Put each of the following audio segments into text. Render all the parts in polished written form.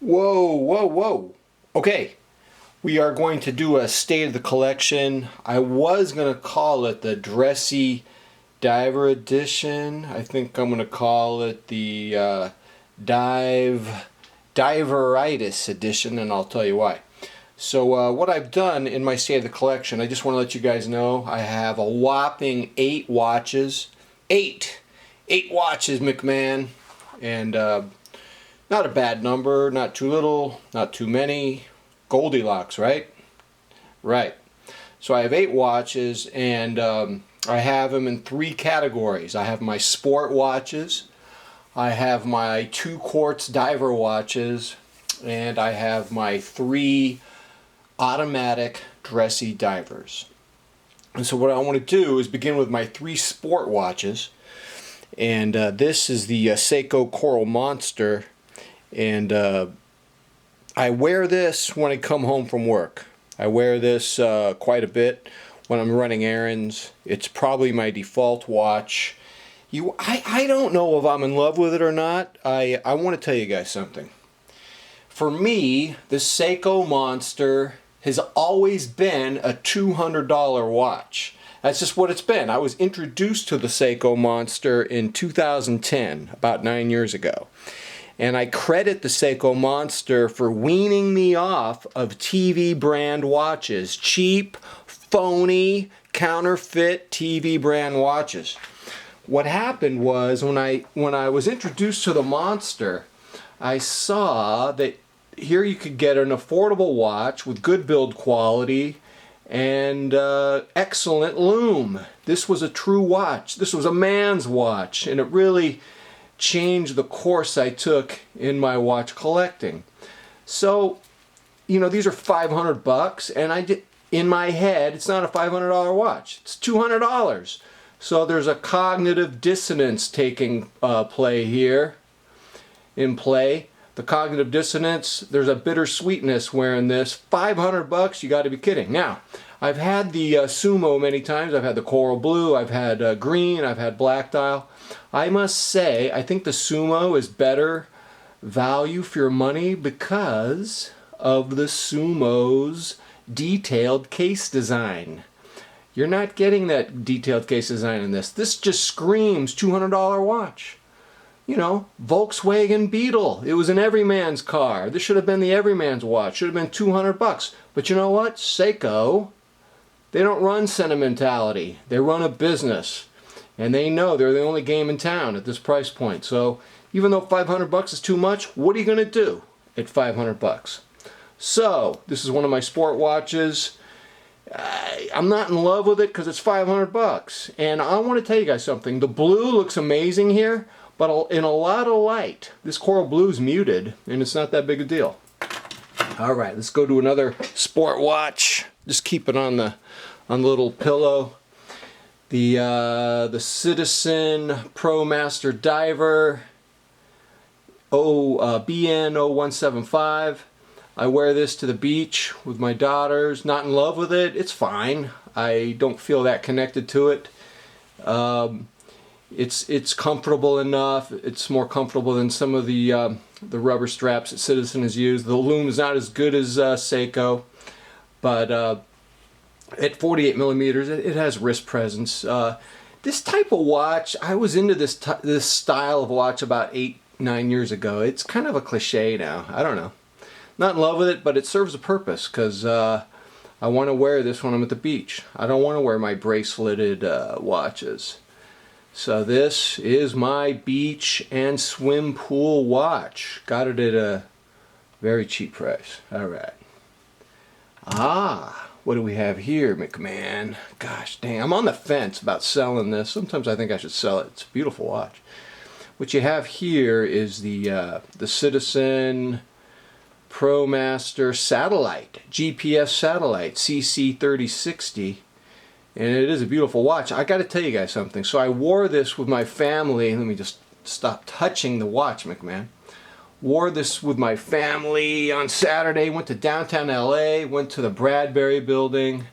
Whoa, whoa, whoa. Okay, we are going to do a state of the collection. I was going to call it the Dressy Diver Edition. I think I'm going to call it the Dive-Ritis Edition, and I'll tell you why. So what I've done in my state of the collection, I just want to let you guys know, I have a whopping 8 watches. 8 watches, McMahon. And not a bad number, not too little, not too many. Goldilocks, right? Right. So I have 8 watches, and I have them in 3 categories. I have my sport watches, I have my 2 Quartz diver watches, and I have my 3 automatic Dressy divers. And so what I want to do is begin with my 3 sport watches. And this is the Seiko Coral Monster, and I wear this when I come home from work. I wear this quite a bit when I'm running errands. It's probably my default watch. I don't know if I'm in love with it or not. I want to tell you guys something. For me, the Seiko Monster has always been a $200 watch. That's just what it's been. I was introduced to the Seiko Monster in 2010, about 9 years ago. And I credit the Seiko Monster for weaning me off of TV brand watches. Cheap, phony, counterfeit TV brand watches. What happened was when I was introduced to the Monster, I saw that here you could get an affordable watch with good build quality and excellent lume. This was a true watch. This was a man's watch, and it really changed the course I took in my watch collecting. So, you know, these are $500, and in my head, it's not a $500 watch. It's $200. So there's a cognitive dissonance taking play here. The cognitive dissonance, there's a bittersweetness wearing this. $500, you got to be kidding. Now, I've had the Sumo many times. I've had the coral blue, I've had green, I've had black dial. I must say, I think the Sumo is better value for your money because of the Sumo's detailed case design. You're not getting that detailed case design in this. This just screams $200 watch. You know, Volkswagen Beetle. It was an everyman's car. This should have been the everyman's watch. Should have been $200. But you know what? Seiko, they don't run sentimentality. They run a business. And they know they're the only game in town at this price point. So even though $500 is too much, what are you going to do at $500? So this is one of my sport watches. I'm not in love with it because it's $500. And I want to tell you guys something. The blue looks amazing here. But in a lot of light, this coral blue is muted, and it's not that big a deal. All right, let's go to another sport watch. Just keep it on the little pillow. The Citizen Pro Master Diver BN0175. I wear this to the beach with my daughters. Not in love with it. It's fine. I don't feel that connected to it. It's comfortable enough. It's more comfortable than some of the rubber straps that Citizen has used. The lume is not as good as Seiko, but at 48 millimeters, it has wrist presence. This type of watch, I was into this style of watch about 8-9 years ago. It's kind of a cliche now. I don't know. Not in love with it, but it serves a purpose because I want to wear this when I'm at the beach. I don't want to wear my braceleted watches. So this is my beach and swim pool watch. Got it at a very cheap price. All right. What do we have here, McMahon? Gosh dang, I'm on the fence about selling this. Sometimes I think I should sell it. It's a beautiful watch. What you have here is the Citizen Pro Master Satellite, GPS Satellite, CC3060. And it is a beautiful watch. I got to tell you guys something. So I wore this with my family. Let me just stop touching the watch, McMahon. Wore this with my family on Saturday. Went to downtown LA. Went to the Bradbury building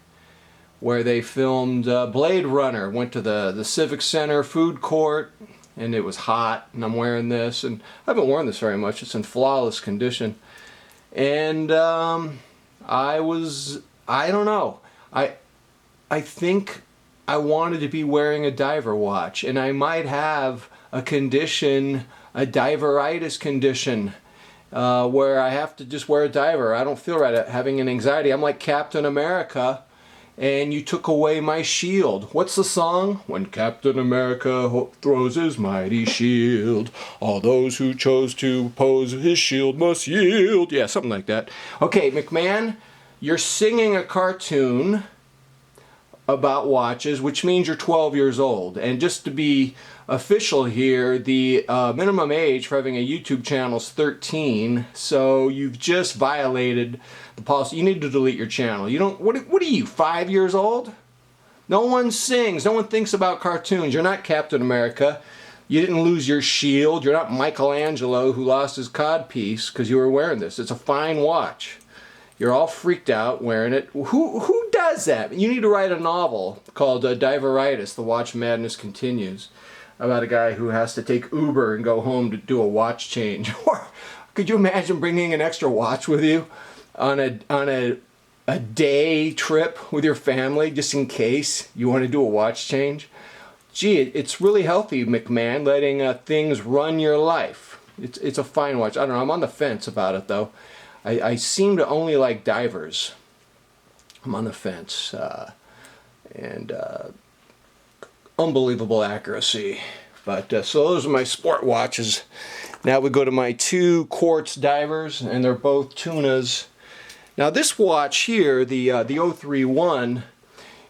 where they filmed Blade Runner. Went to the Civic Center food court. and it was hot, and I'm wearing this, and I haven't worn this very much. It's in flawless condition. And I don't know. I think I wanted to be wearing a diver watch, and I might have a condition, a Dive-Ritis condition, where I have to just wear a diver. I don't feel right at having an anxiety. I'm like Captain America, and you took away my shield. What's the song? When Captain America throws his mighty shield, all those who chose to oppose his shield must yield. Yeah, something like that. Okay, McMahon, you're singing a cartoon about watches, which means you're 12 years old. And just to be official here, the minimum age for having a YouTube channel is 13, so you've just violated the policy. You need to delete your channel. You don't, what are you, 5 years old? No one sings, no one thinks about cartoons. You're not Captain America. You didn't lose your shield. You're not Michelangelo who lost his codpiece because you were wearing this. It's a fine watch. You're all freaked out wearing it. Who does that? You need to write a novel called Dive-Ritis, The Watch Madness Continues, about a guy who has to take Uber and go home to do a watch change. Or could you imagine bringing an extra watch with you on a day trip with your family just in case you want to do a watch change? Gee, it's really healthy, McMahon, letting things run your life. It's a fine watch. I don't know, I'm on the fence about it though. I seem to only like divers. I'm on the fence. And unbelievable accuracy. But so those are my sport watches. Now we go to my two Quartz divers, and they're both tunas. Now this watch here, the 031,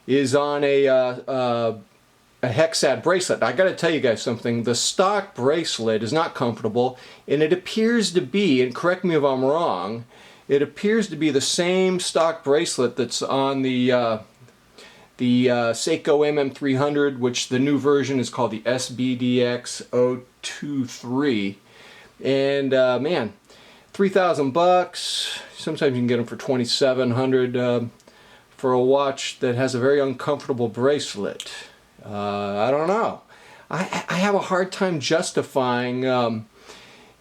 is on a hexad bracelet. I got to tell you guys something. The stock bracelet is not comfortable, and it appears to be, and correct me if I'm wrong, it appears to be the same stock bracelet that's on the Seiko MM300, which the new version is called the SBDX023. And man, 3,000 bucks. Sometimes you can get them for 2,700 for a watch that has a very uncomfortable bracelet. I don't know. I have a hard time justifying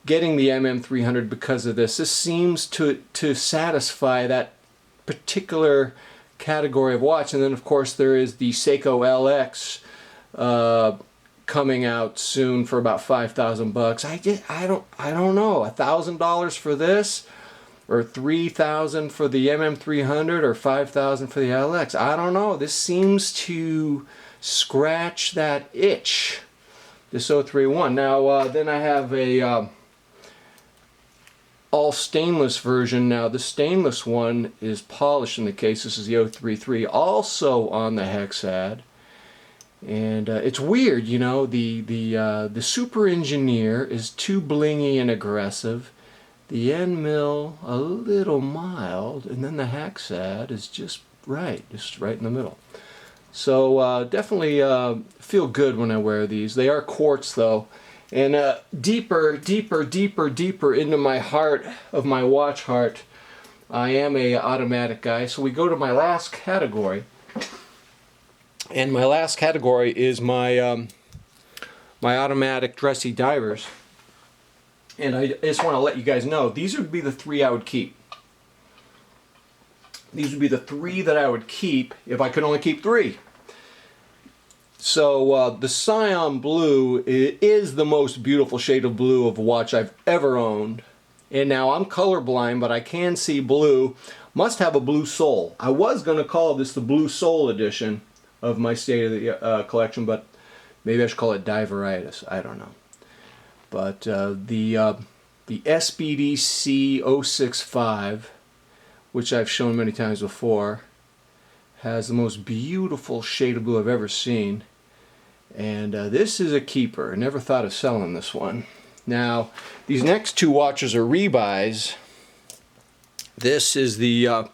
getting the MM300 because of this. This seems to satisfy that particular category of watch. And then of course there is the Seiko LX coming out soon for about 5,000 bucks. I don't know. $1,000 for this, or 3,000 for the MM300, or 5,000 for the LX. I don't know. This seems to scratch that itch, this 031. Now then I have a all stainless version. Now the stainless one is polished in the case. This is the 033, also on the hexad. And it's weird, you know, the super engineer is too blingy and aggressive, the end mill a little mild, and then the hexad is just right in the middle. So definitely feel good when I wear these. They are quartz though, and deeper into my heart of my watch heart, I am a automatic guy. So we go to my last category. And my last category is my my automatic Dressy divers. And I just want to let you guys know, these would be the three I would keep. These would be the three that I would keep if I could only keep three. So the Cyan Blue is the most beautiful shade of blue of a watch I've ever owned. And now I'm colorblind, but I can see blue. Must have a blue sole. I was going to call this the Blue Sole edition of my State of the collection, but maybe I should call it Dive-Ritis. I don't know. But the SBDC 065, which I've shown many times before, has the most beautiful shade of blue I've ever seen. And this is a keeper. I never thought of selling this one. Now, these next two watches are rebuys. This is the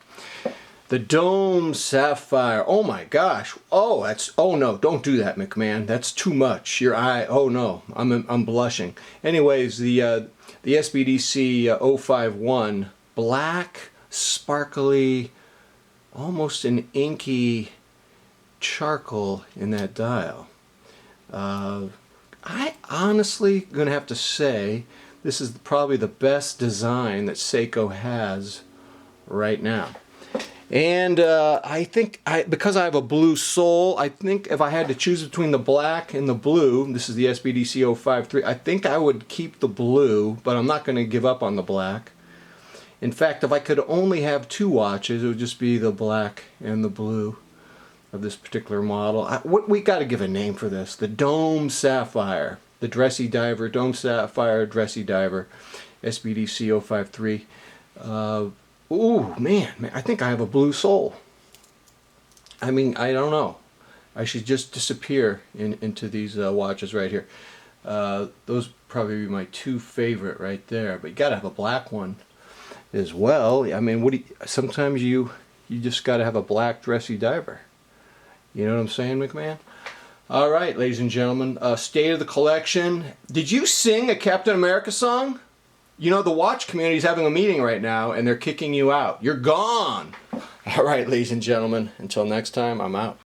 Dome Sapphire. Oh my gosh. Oh, oh no, don't do that, McMahon. That's too much. Your eye. Oh no, I'm blushing. Anyways, the SBDC 051, black, sparkly, almost an inky charcoal in that dial. I honestly going to have to say this is probably the best design that Seiko has right now. And I think because I have a blue sole, I think if I had to choose between the black and the blue, this is the SBDC 053, I think I would keep the blue, but I'm not going to give up on the black. In fact, if I could only have two watches, it would just be the black and the blue of this particular model. We got to give a name for this. The Dome Sapphire. The Dressy Diver, Dome Sapphire, Dressy Diver, SBDC 053. Ooh, man, I think I have a blue sole. I mean, I don't know. I should just disappear into these watches right here. Those probably be my two favorite right there. But you gotta have a black one as well. I mean, sometimes you just gotta have a black Dressy Diver. You know what I'm saying, McMahon? All right, ladies and gentlemen, state of the collection. Did you sing a Captain America song? You know, the watch community is having a meeting right now, and they're kicking you out. You're gone. All right, ladies and gentlemen, until next time, I'm out.